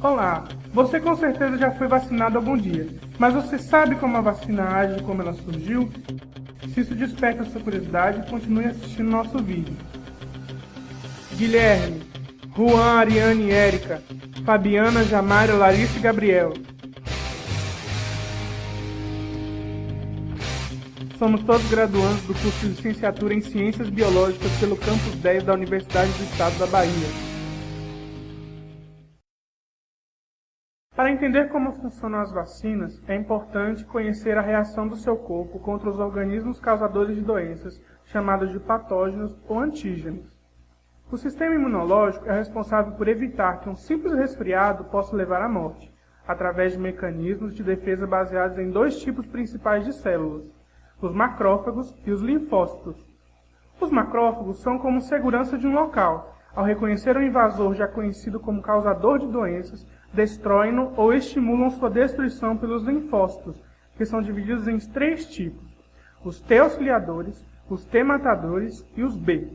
Olá, você com certeza já foi vacinado algum dia, mas você sabe como a vacina age e como ela surgiu? Se isso desperta sua curiosidade, continue assistindo nosso vídeo. Guilherme, Juan, Ariane e Érica, Fabiana, Jamária, Larissa e Gabriel. Somos todos graduandos do curso de Licenciatura em Ciências Biológicas pelo Campus 10 da Universidade do Estado da Bahia. Para entender como funcionam as vacinas, é importante conhecer a reação do seu corpo contra os organismos causadores de doenças, chamados de patógenos ou antígenos. O sistema imunológico é responsável por evitar que um simples resfriado possa levar à morte, através de mecanismos de defesa baseados em dois tipos principais de células, os macrófagos e os linfócitos. Os macrófagos são como segurança de um local. Ao reconhecer um invasor já conhecido como causador de doenças, destroem-no ou estimulam sua destruição pelos linfócitos, que são divididos em três tipos: os T auxiliadores, os T matadores e os B.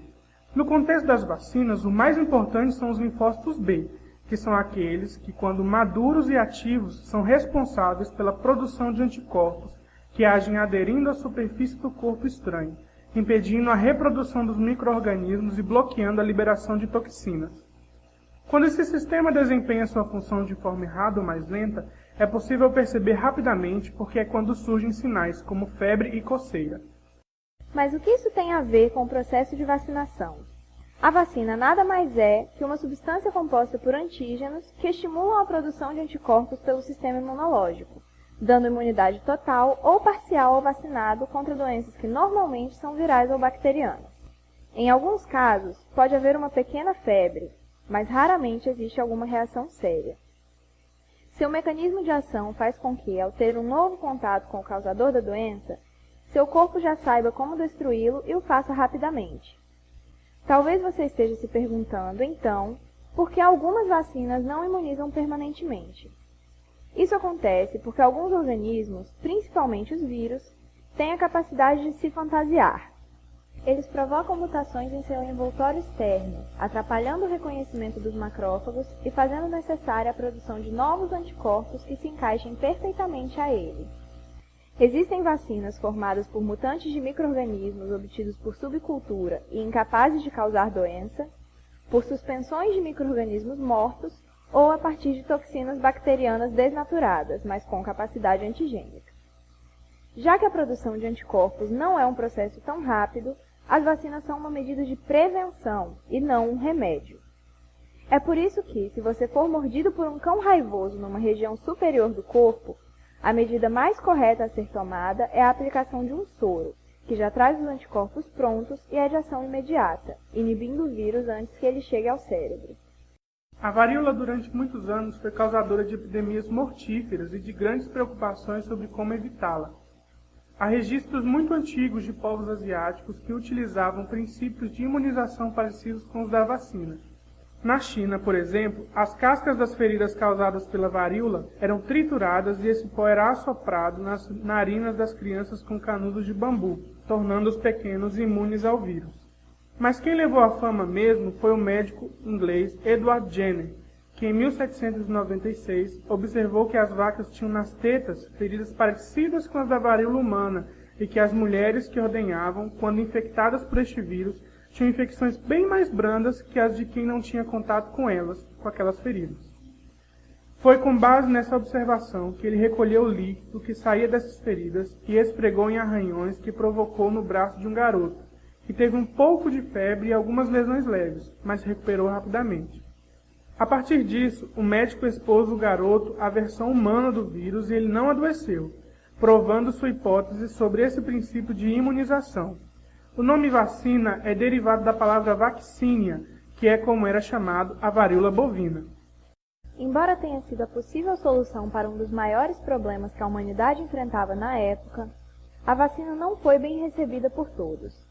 No contexto das vacinas, o mais importante são os linfócitos B, que são aqueles que, quando maduros e ativos, são responsáveis pela produção de anticorpos que agem aderindo à superfície do corpo estranho, impedindo a reprodução dos micro-organismos e bloqueando a liberação de toxinas. Quando esse sistema desempenha sua função de forma errada ou mais lenta, é possível perceber rapidamente porque é quando surgem sinais como febre e coceira. Mas o que isso tem a ver com o processo de vacinação? A vacina nada mais é que uma substância composta por antígenos que estimulam a produção de anticorpos pelo sistema imunológico, dando imunidade total ou parcial ao vacinado contra doenças que normalmente são virais ou bacterianas. Em alguns casos, pode haver uma pequena febre, mas raramente existe alguma reação séria. Seu mecanismo de ação faz com que, ao ter um novo contato com o causador da doença, seu corpo já saiba como destruí-lo e o faça rapidamente. Talvez você esteja se perguntando, então, por que algumas vacinas não imunizam permanentemente? Isso acontece porque alguns organismos, principalmente os vírus, têm a capacidade de se fantasiar. Eles provocam mutações em seu envoltório externo, atrapalhando o reconhecimento dos macrófagos e fazendo necessária a produção de novos anticorpos que se encaixem perfeitamente a ele. Existem vacinas formadas por mutantes de micro-organismos obtidos por subcultura e incapazes de causar doença, por suspensões de micro-organismos mortos ou a partir de toxinas bacterianas desnaturadas, mas com capacidade antigênica. Já que a produção de anticorpos não é um processo tão rápido, as vacinas são uma medida de prevenção e não um remédio. É por isso que, se você for mordido por um cão raivoso numa região superior do corpo, a medida mais correta a ser tomada é a aplicação de um soro, que já traz os anticorpos prontos e é de ação imediata, inibindo o vírus antes que ele chegue ao cérebro. A varíola durante muitos anos foi causadora de epidemias mortíferas e de grandes preocupações sobre como evitá-la. Há registros muito antigos de povos asiáticos que utilizavam princípios de imunização parecidos com os da vacina. Na China, por exemplo, as cascas das feridas causadas pela varíola eram trituradas e esse pó era assoprado nas narinas das crianças com canudos de bambu, tornando os pequenos imunes ao vírus. Mas quem levou a fama mesmo foi o médico inglês Edward Jenner, que em 1796 observou que as vacas tinham nas tetas feridas parecidas com as da varíola humana e que as mulheres que ordenhavam, quando infectadas por este vírus, tinham infecções bem mais brandas que as de quem não tinha contato com elas, com aquelas feridas. Foi com base nessa observação que ele recolheu o líquido que saía dessas feridas e esfregou em arranhões que provocou no braço de um garoto, que teve um pouco de febre e algumas lesões leves, mas se recuperou rapidamente. A partir disso, o médico expôs o garoto à versão humana do vírus e ele não adoeceu, provando sua hipótese sobre esse princípio de imunização. O nome vacina é derivado da palavra vaccinia, que é como era chamado a varíola bovina. Embora tenha sido a possível solução para um dos maiores problemas que a humanidade enfrentava na época, a vacina não foi bem recebida por todos.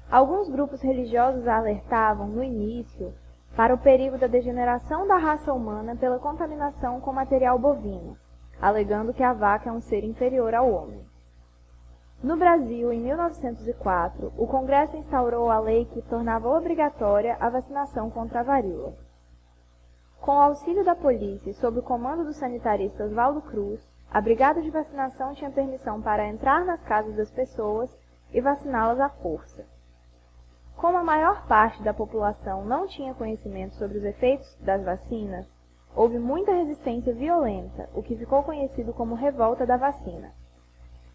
Alguns grupos religiosos a alertavam, no início, para o perigo da degeneração da raça humana pela contaminação com material bovino, alegando que a vaca é um ser inferior ao homem. No Brasil, em 1904, o Congresso instaurou a lei que tornava obrigatória a vacinação contra a varíola. Com o auxílio da polícia e sob o comando do sanitarista Oswaldo Cruz, a brigada de vacinação tinha permissão para entrar nas casas das pessoas e vaciná-las à força. Como a maior parte da população não tinha conhecimento sobre os efeitos das vacinas, houve muita resistência violenta, o que ficou conhecido como Revolta da Vacina.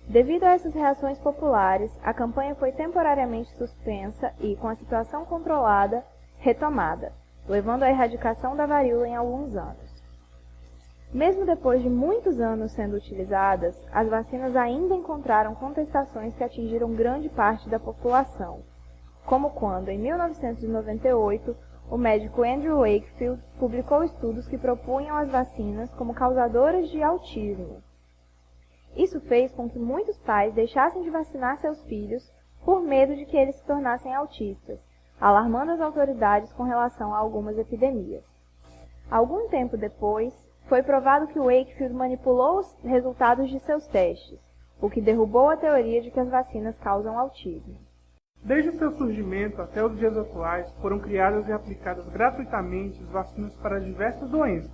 Devido a essas reações populares, a campanha foi temporariamente suspensa e, com a situação controlada, retomada, levando à erradicação da varíola em alguns anos. Mesmo depois de muitos anos sendo utilizadas, as vacinas ainda encontraram contestações que atingiram grande parte da população, como quando, em 1998, o médico Andrew Wakefield publicou estudos que propunham as vacinas como causadoras de autismo. Isso fez com que muitos pais deixassem de vacinar seus filhos por medo de que eles se tornassem autistas, alarmando as autoridades com relação a algumas epidemias. Algum tempo depois, foi provado que Wakefield manipulou os resultados de seus testes, o que derrubou a teoria de que as vacinas causam autismo. Desde seu surgimento até os dias atuais, foram criadas e aplicadas gratuitamente as vacinas para diversas doenças,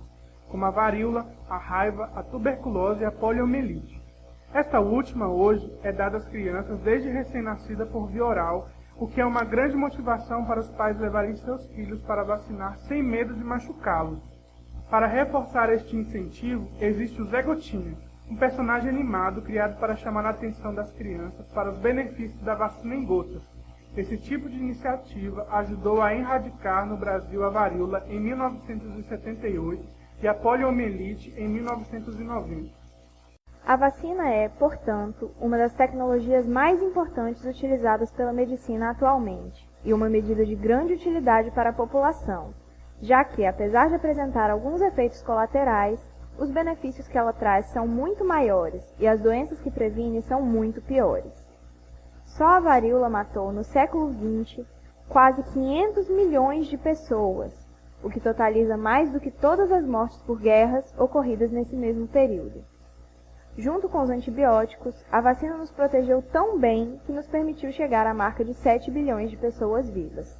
como a varíola, a raiva, a tuberculose e a poliomielite. Esta última, hoje, é dada às crianças desde recém-nascida por via oral, o que é uma grande motivação para os pais levarem seus filhos para vacinar sem medo de machucá-los. Para reforçar este incentivo, existe o Zé Gotinha, um personagem animado criado para chamar a atenção das crianças para os benefícios da vacina em gotas. Esse tipo de iniciativa ajudou a erradicar no Brasil a varíola em 1978 e a poliomielite em 1990. A vacina é, portanto, uma das tecnologias mais importantes utilizadas pela medicina atualmente e uma medida de grande utilidade para a população, já que, apesar de apresentar alguns efeitos colaterais, os benefícios que ela traz são muito maiores e as doenças que previne são muito piores. Só a varíola matou, no século XX, quase 500 milhões de pessoas, o que totaliza mais do que todas as mortes por guerras ocorridas nesse mesmo período. Junto com os antibióticos, a vacina nos protegeu tão bem que nos permitiu chegar à marca de 7 bilhões de pessoas vivas.